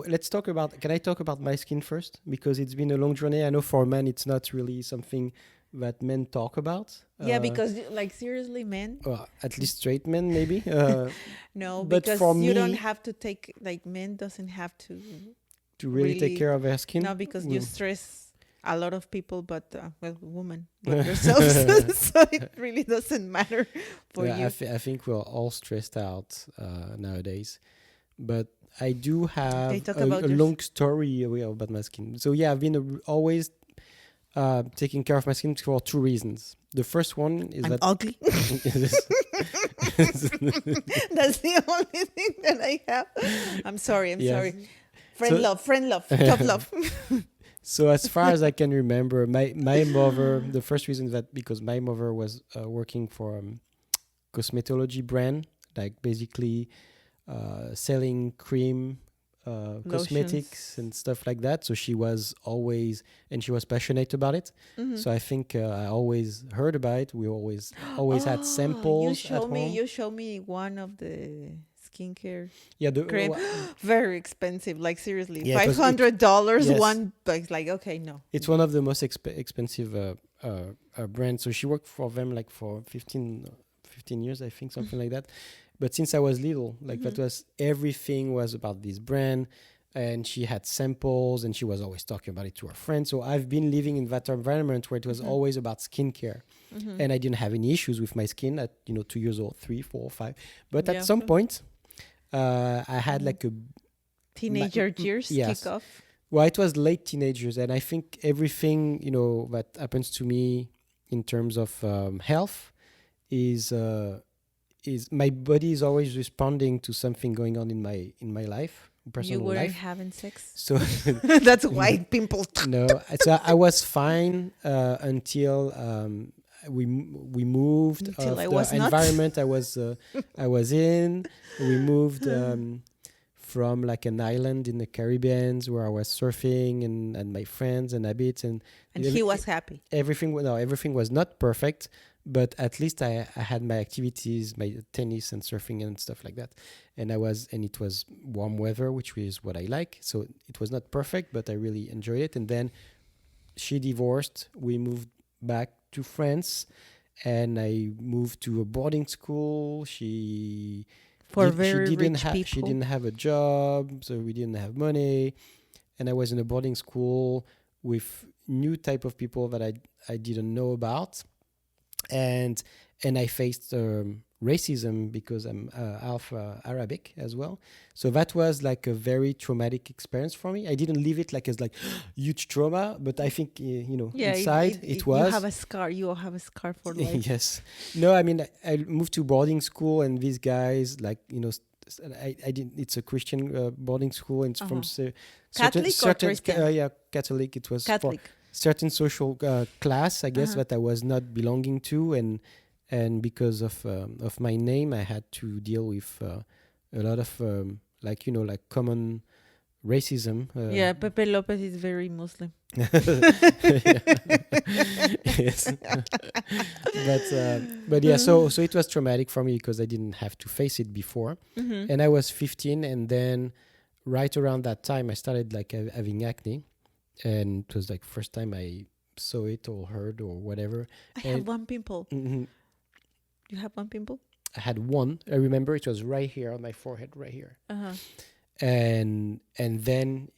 let's talk about. Can I talk about my skin first? Because it's been a long journey. I know for men, it's not really something that men talk about. Yeah, because like seriously, men. At least straight men, maybe. No, But for because you don't me, have to take like men doesn't have to to really take really. care of their skin, No, because you mm, stress a lot of people, but well, women like yourselves, so it really doesn't matter for yeah, you. I think we're all stressed out nowadays. But I do Okay, have talk a about yours. long story about my skin. So yeah, I've been always taking care of my skin for two reasons. The first one is I'm that ugly. That's the only thing that I have. I'm sorry. I'm yes. sorry. Friend love, tough So love. so as far as I can remember, my mother. The first reason that because my mother was working for cosmetology brand, like basically selling cream, cosmetics Lotions. and stuff like that. So she was always, and she was passionate about it. Mm-hmm. So I think I always heard about it. We always had Oh, you samples at show me. home. You show me one of the skincare Yeah, cream. Very expensive. Like seriously, yeah, $500 yes, one. But like okay, no. it's one of the most expensive brands. So she worked for them like for 15 years, I think, something like that. But since I was little, like that was everything was about this brand, and she had samples, and she was always talking about it to her friends. So I've been living in that environment where it was always about skincare, and I didn't have any issues with my skin at 2 years old, 3, 4, 5. But at Yeah. some point, I had like a Teenager years kick yes. off. Well, it was late teenagers, and I think everything that happens to me in terms of health is my body is always responding to something going on in my life, You personal weren't life. having sex. So That's why pimple. no, so I was fine until we moved Until of I the was not. environment I was in. We moved from like an island in the Caribbean where I was surfing and my friends and habits and And he was happy. everything was not perfect, but at least I had my activities, my tennis and surfing and stuff like that. And it was warm weather, which is what I like. So it was not perfect, but I really enjoyed it. And then she divorced. We moved back to France, and I moved to a boarding school. For She very didn't rich she people. didn't have a job, so we didn't have money, and I was in a boarding school with new type of people that I didn't know about, and I faced racism because I'm half Arabic as well. So that was like a very traumatic experience for me. I didn't live it like as like huge trauma, but I think Yeah, inside it you have was. a scar. You all have a scar for life. Yes. No, I mean I moved to boarding school, and these guys like I didn't. It's a Christian boarding school, and it's from Catholic or Christian? yeah, Catholic. It was for Catholic. certain social class, I guess, Uh-huh. that I was not belonging to, and because of my name, I had to deal with a lot of like common racism. Yeah, Pepe Lopez is very Muslim. Yes. But yeah, so it was traumatic for me because I didn't have to face it before, and I was 15, and then right around that time I started like having acne, and it was like first time I saw it or heard or whatever. I have one pimple. Mhm. You have one pimple? I had one. I remember it was right here on my forehead, right here, Uh-huh. and then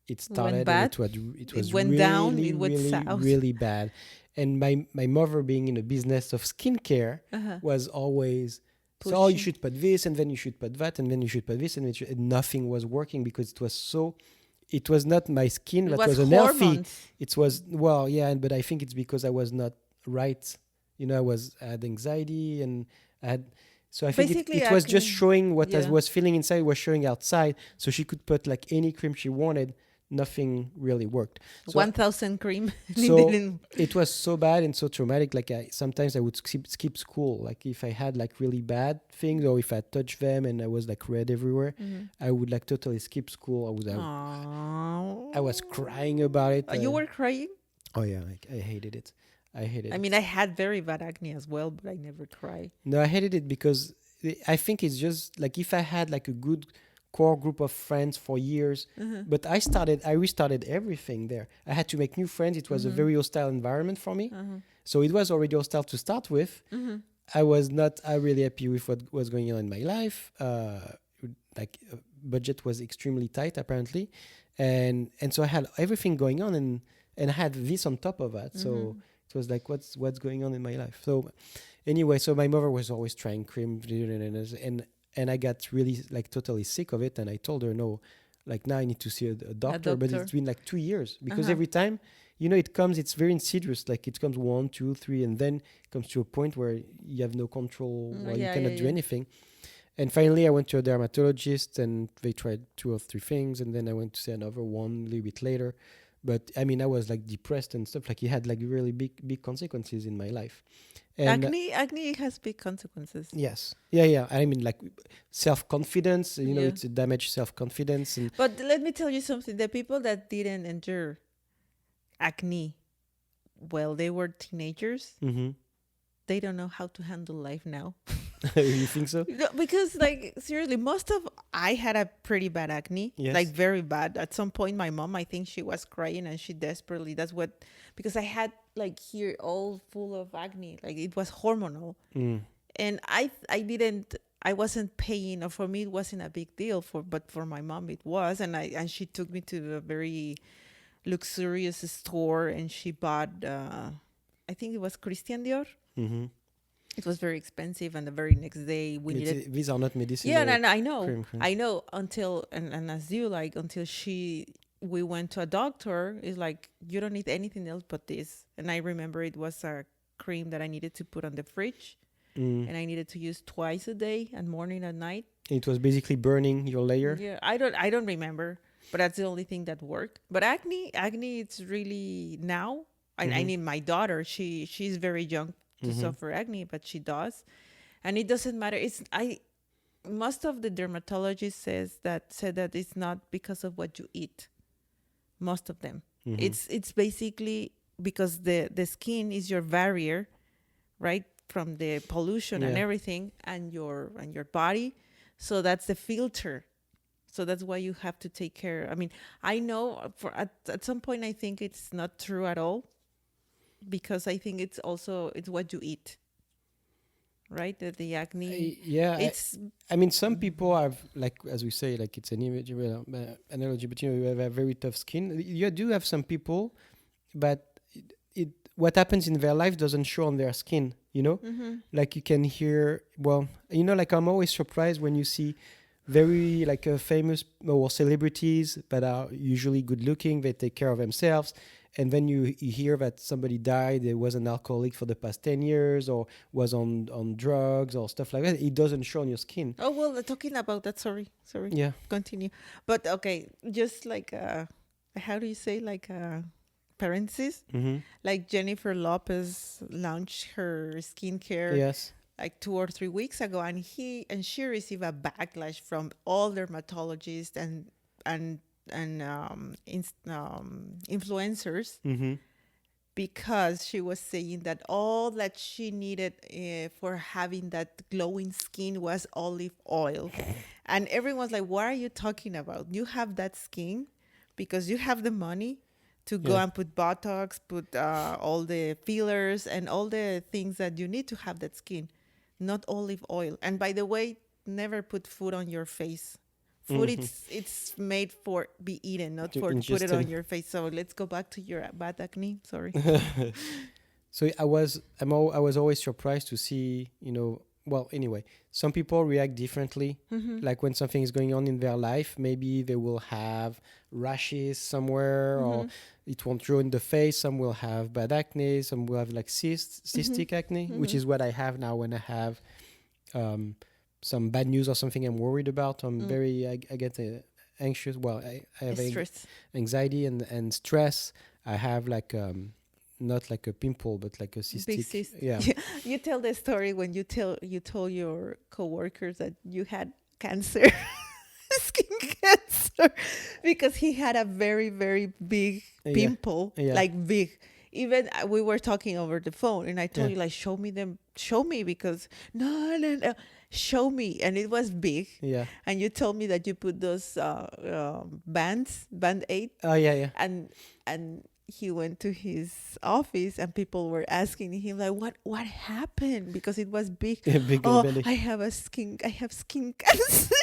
it started, bad? and it was went down, really it went really south. really bad. And my mother, being in a business of skincare, was always, so you Pushing. should put this, and then you should put that, and then you should put this, and nothing was working because it was not my skin It that was was unhealthy. hormones. It was, well, yeah, but I think it's because I was not right. I had anxiety, and I had, so I think Basically, it was just acne. showing what I Yeah. was feeling inside was showing outside. So she could put like any cream she wanted. Nothing really worked. So 1,000 cream. so Didn't- it was so bad and so traumatic. Like sometimes I would skip school. Like if I had like really bad things, or if I touched them and I was like red everywhere, I would like totally skip school. I was crying about it. You were crying? Oh yeah, I hated it. I hated I it. mean, I had very bad acne as well, but I never cried. No, I hated it because I think it's just like if I had like a good core group of friends for years. But I restarted everything there. I had to make new friends. It was a very hostile environment for me. So it was already hostile to start with. I was not really happy with what was going on in my life. Budget was extremely tight apparently, and so I had everything going on, and I had this on top of that. So it was like, what's going on in my life? So anyway, so my mother was always trying cream, and I got really like totally sick of it, and I told her, no, like now I need to see a doctor. But it's been like 2 years, because every time, it comes, it's very insidious. Like it comes 1, 2, 3, and then it comes to a point where you have no control, or you cannot do anything. And finally, I went to a dermatologist, and they tried 2 or 3 things, and then I went to see another one a little bit later. But I mean, I was like depressed and stuff. Like it had like really big consequences in my life. And acne has big consequences. Yes, yeah. I mean, like self-confidence. It's a damaged self-confidence. But let me tell you something: the people that didn't endure acne while they were teenagers, they don't know how to handle life now. You think so? No, because like seriously, I had a pretty bad acne, like very bad. At some point, my mom, I think she was crying, and she desperately, because I had like here all full of acne, like it was hormonal. And I wasn't paying, or for me it wasn't a big deal, but for my mom it was. And she took me to a very luxurious store, and she bought I think it was Christian Dior. It was very expensive, and the very next day these are not medicine. Yeah, and I know, cream. I know. Until and as you like, until we went to a doctor. It's like, you don't need anything else but this. And I remember it was a cream that I needed to put on the fridge, and I needed to use twice a day, and morning and night. It was basically burning your layer. Yeah, I don't remember, but that's the only thing that worked. But acne, it's really now. I mean, my daughter, she's very young to suffer acne, but she does, and it doesn't matter. Most of the dermatologists said that it's not because of what you eat. Most of them, it's basically because the skin is your barrier, right, from the pollution and everything, and your body. So that's the filter. So that's why you have to take care. I mean, I know at some point I think it's not true at all, because I think it's what you eat, right? The acne. I mean, some people have, like, as we say, like it's an image analogy, but you have a very tough skin. You do have some people, but what happens in their life doesn't show on their skin. Like you can hear. Well, like I'm always surprised when you see very like famous or celebrities that are usually good looking. They take care of themselves. And then you hear that somebody died, they was an alcoholic for the past 10 years, or was on drugs or stuff like that. It doesn't show on your skin. Oh, well, talking about that, sorry. Yeah. Continue. But okay, just like, how do you say, like parentheses? Like Jennifer Lopez launched her skincare. Yes. Like 2 or 3 weeks ago, and she received a backlash from all dermatologists and influencers, because she was saying that all that she needed for having that glowing skin was olive oil. And everyone's like, what are you talking about? You have that skin because you have the money to go and put Botox, put all the fillers and all the things that you need to have that skin, not olive oil. And by the way, never put food on your face. Food, it's made for be eaten, not for put it on your face. So let's go back to your bad acne. Sorry. So I was always surprised to see, well, anyway, some people react differently. Like when something is going on in their life, maybe they will have rashes somewhere, or it won't ruin the face. Some will have bad acne. Some will have like cystic acne, which is what I have now when I have some bad news or something I'm worried about. I get anxious. Well, I have anxiety and stress. I have like not like a pimple, but like a cystic. Big cyst. Yeah. You tell the story when you told your coworkers that you had cancer, skin cancer, because he had a very, very big pimple, like big. Even we were talking over the phone, and I told you, like, show me, because no. show me. And it was big. Yeah. And you told me that you put those band-aid, Oh yeah, yeah. and he went to his office and people were asking him like, what happened, because it was big. Big Oh, bandage. I have skin cancer.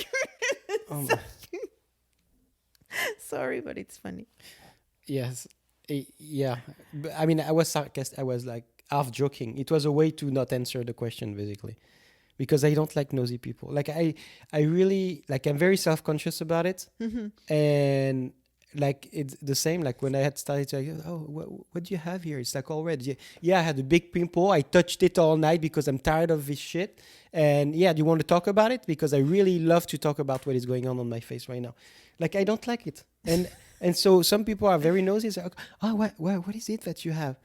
Um, Sorry, but it's funny. yes. Yeah. I mean, I was sarcastic. I was like half joking. It was a way to not answer the question, basically, because I don't like nosy people. Like I really like. I'm very self-conscious about it, and like it's the same. Like when I had started to, like, oh, what do you have here? It's like all red. Yeah, yeah, I had a big pimple. I touched it all night because I'm tired of this shit. And yeah, do you want to talk about it? Because I really love to talk about what is going on my face right now. Like I don't like it, and so some people are very nosy. It's like, oh, what is it that you have?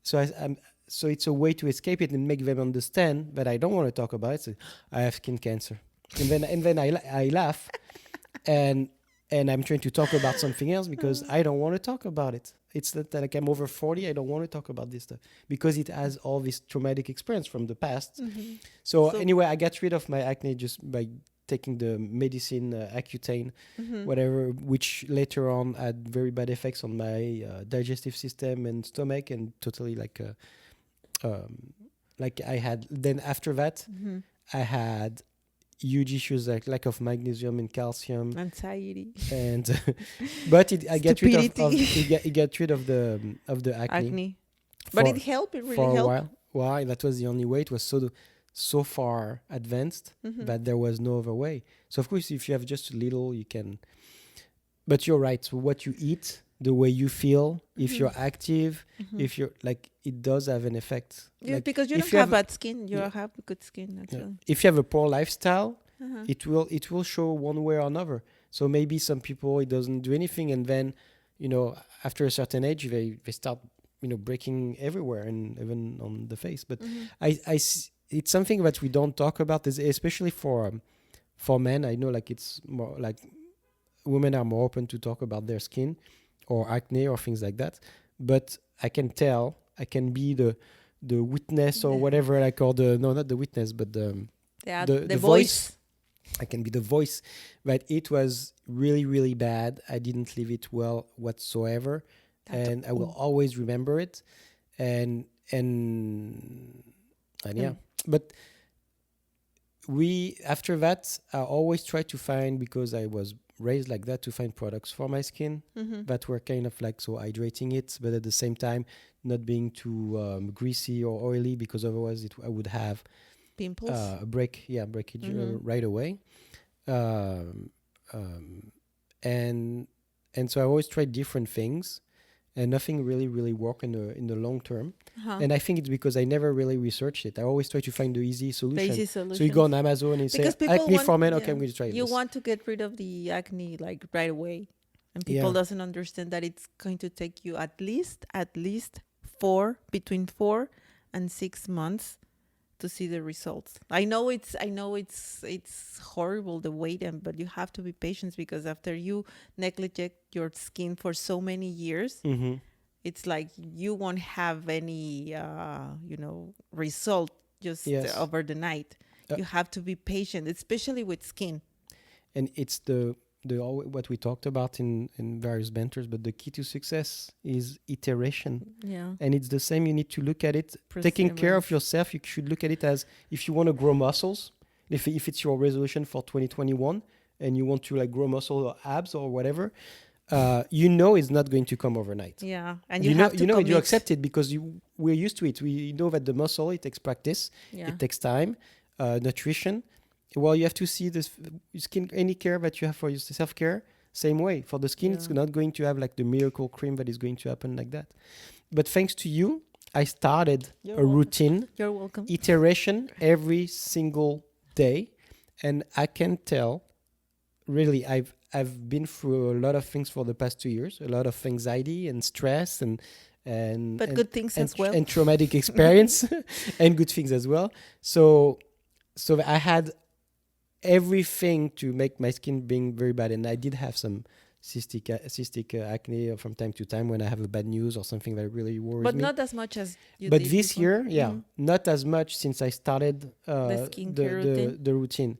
So so it's a way to escape it and make them understand that I don't want to talk about it. So I have skin cancer, and then I laugh, and I'm trying to talk about something else because I don't want to talk about it. It's that like I'm over 40, I don't want to talk about this stuff because it has all this traumatic experience from the past. So anyway, I got rid of my acne just by taking the medicine, Accutane, whatever, which later on had very bad effects on my digestive system and stomach, and totally like I had. Then after that, I had huge issues like lack of magnesium and calcium, Anxiety. and but I get rid of Stupidity. it get rid of the acne, But for, it helped. It for really a helped. while. Why? That was the only way. It was so far advanced that there was no other way. So of course, if you have just a little, you can. But you're right. So what you eat, the way you feel, if you're active, if you're like, it does have an effect. Yeah, Like, because you if don't have have bad skin. You yeah. have good skin, actually. if you have a poor lifestyle, it will show one way or another. So maybe some people it doesn't do anything, and then after a certain age they start breaking everywhere and even on the face. But it's something that we don't talk about, especially for men. I know like it's more like women are more open to talk about their skin or acne or things like that. But I can tell, I can be the witness or whatever, like, or not the witness, but the voice. I can be the voice. But it was really, really bad. I didn't live it well whatsoever, and I will always remember it. And yeah, but after that, I always try to find, because I was raised like that, to find products for my skin that were kind of like so hydrating it, but at the same time not being too greasy or oily, because otherwise I would have Pimples. breakage right away. And so I always tried different things, and nothing really worked in the long term. And I think it's because I never really researched it. I always try to find the easy solution. So you go on Amazon and you say acne for men. Okay, I'm going to try this. You want to get rid of the acne like right away, and people doesn't understand that it's going to take you at least between 4 and 6 months to see the results. I know it's horrible, the wait, but you have to be patient, because after you neglect your skin for so many years, it's like you won't have any result just over the night. You have to be patient, especially with skin. And it's the what we talked about in various banters, but the key to success is iteration. Yeah. And it's the same. You need to look at it, taking care of yourself. You should look at it as, if you want to grow muscles, if it's your resolution for 2021 and you want to like grow muscle or abs or whatever, it's not going to come overnight. Yeah. And you have to commit. You accept it, because we're used to it. We know that the muscle, it takes practice, it takes time, nutrition. Well, you have to see this skin, any care that you have for your self-care, same way. For the skin, it's not going to have like the miracle cream that is going to happen like that. But thanks to you, I started routine. You're welcome. Iteration every single day. And I can tell, really, I've been through a lot of things for the past 2 years, a lot of anxiety and stress but good things as well. And traumatic experience and good things as well. So I had everything to make my skin being very bad, and I did have some cystic acne from time to time when I have a bad news or something that really worries But me. not as much as you But did this before. year, not as much since I started The skincare routine. the routine.